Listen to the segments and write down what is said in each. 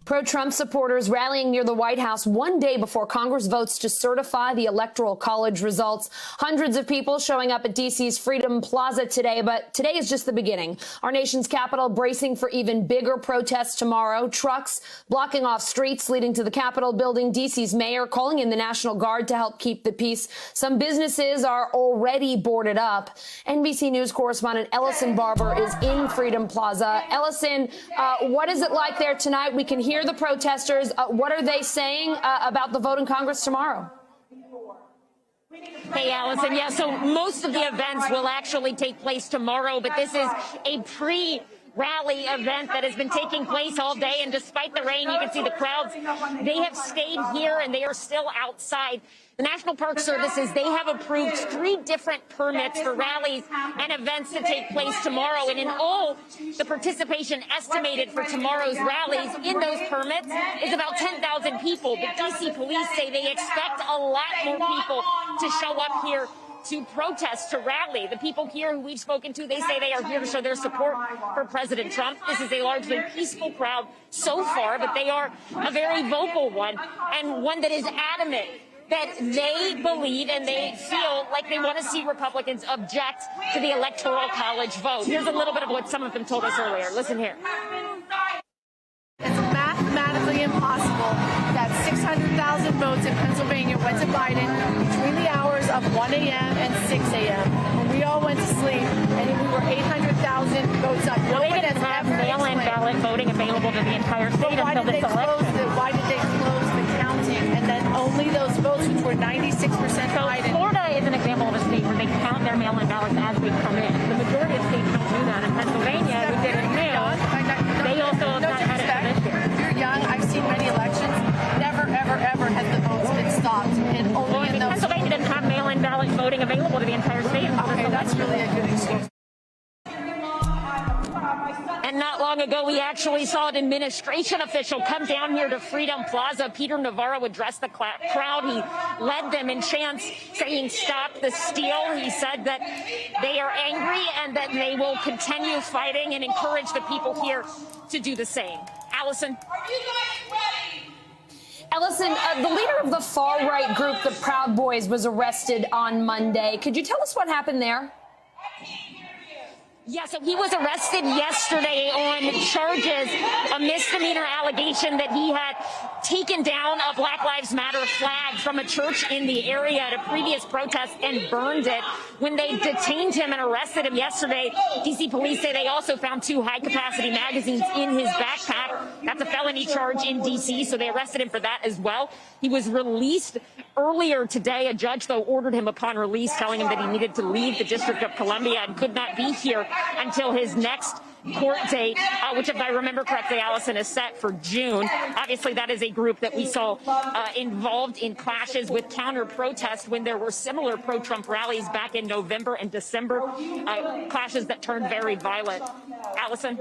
Pro-Trump supporters rallying near the White House one day before Congress votes to certify the Electoral College results. Hundreds of people showing up at D.C.'s Freedom Plaza today, but today is just the beginning. Our nation's capital bracing for even bigger protests tomorrow. Trucks blocking off streets leading to the Capitol building. D.C.'s mayor calling in the National Guard to help keep the peace. Some businesses are already boarded up. NBC News correspondent Ellison Barber is in Freedom Plaza. Ellison, what is it like there tonight? We can hear the protesters. What are they saying about the vote in Congress tomorrow? Hey, Allison. Yeah, so most of the events will actually take place tomorrow, but this is a pre-rally event that has been taking place all day. And despite the rain, you can see the crowds. They have stayed here and they are still outside. The National Park Services, they have approved 3 different permits for rallies and events to take place tomorrow. And in all, the participation estimated for tomorrow's rallies in those permits is about 10,000 people. But D.C. police say they expect a lot more people to show up here to protest, to rally. The people here who we've spoken to, they say they are here to show their support for President Trump. This is a largely peaceful crowd so far, but they are a very vocal one, and one that is adamant that they believe and they feel like they want to see Republicans object to the Electoral College vote. Here's a little bit of what some of them told us earlier. Listen here. It's mathematically impossible that 600,000 votes in Pennsylvania went to Biden between the hours of 1 a.m. and 6 a.m. when we all went to sleep, and we were 800,000 votes up. No one has have mail-in ballot voting available to the entire state until this election. Why did they close the counting? And then only those votes, which were 96% Biden. Florida is an example of a state where they count their mail-in ballots as they come in. The majority of states don't do that. In Pennsylvania, who did it mail, they also have not had it this year. You're young. I've seen many elections. Never, ever, ever has the votes been stopped. And only in those Pennsylvania didn't have mail-in ballot voting available to the entire state. Okay, that's really a good excuse. And not long ago, we actually saw an administration official come down here to Freedom Plaza. Peter Navarro addressed the crowd. He led them in chants saying, "Stop the steal." He said that they are angry and that they will continue fighting and encourage the people here to do the same. Allison. Are you guys ready? Ellison, the leader of the far-right group, the Proud Boys, was arrested on Monday. Could you tell us what happened there? Yeah, so he was arrested yesterday on charges, a misdemeanor allegation that he had taken down a Black Lives Matter flag from a church in the area at a previous protest and burned it. When they detained him and arrested him yesterday, D.C. police say they also found 2 high-capacity magazines in his backpack. That's a felony charge in D.C., so they arrested him for that as well. He was released earlier today. A judge, though, ordered him upon release, telling him that he needed to leave the District of Columbia and could not be here until his next court date, which, if I remember correctly, Allison, is set for June. Obviously, that is a group that we saw involved in clashes with counter-protests when there were similar pro-Trump rallies back in November and December, clashes that turned very violent. Allison?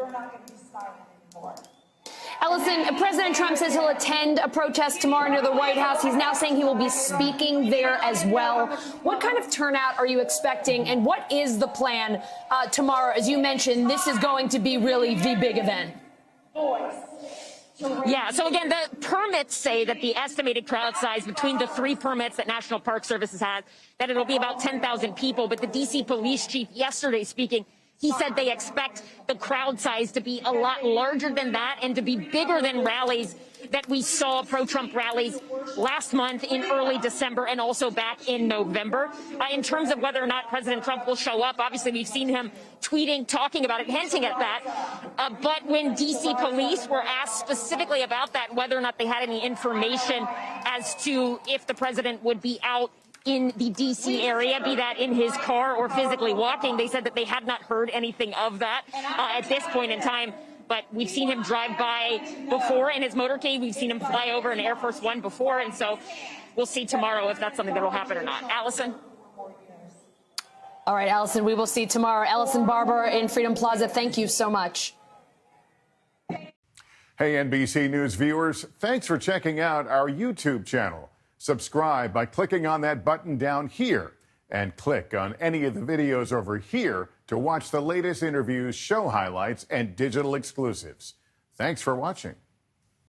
Ellison, President Trump says he'll attend a protest tomorrow near the White House. He's now saying he will be speaking there as well. What kind of turnout are you expecting, and what is the plan tomorrow? As you mentioned, this is going to be really the big event. Yeah, so again, the permits say that the estimated crowd size between the 3 permits that National Park Services has, that it'll be about 10,000 people. But the D.C. police chief yesterday speaking, he said they expect the crowd size to be a lot larger than that and to be bigger than rallies that we saw, pro-Trump rallies, last month in early December and also back in November. In terms of whether or not President Trump will show up, obviously we've seen him tweeting, talking about it, hinting at that. But when D.C. police were asked specifically about that, whether or not they had any information as to if the president would be out in the D.C. area, be that in his car or physically walking, they said that they had not heard anything of that at this point in time. But we've seen him drive by before in his motorcade. We've seen him fly over an Air Force One before. And so we'll see tomorrow if that's something that will happen or not. Allison? All right, Ellison, we will see tomorrow. Ellison Barber in Freedom Plaza, thank you so much. Hey, NBC News viewers, thanks for checking out our YouTube channel. Subscribe by clicking on that button down here and click on any of the videos over here to watch the latest interviews, show highlights, and digital exclusives. Thanks for watching.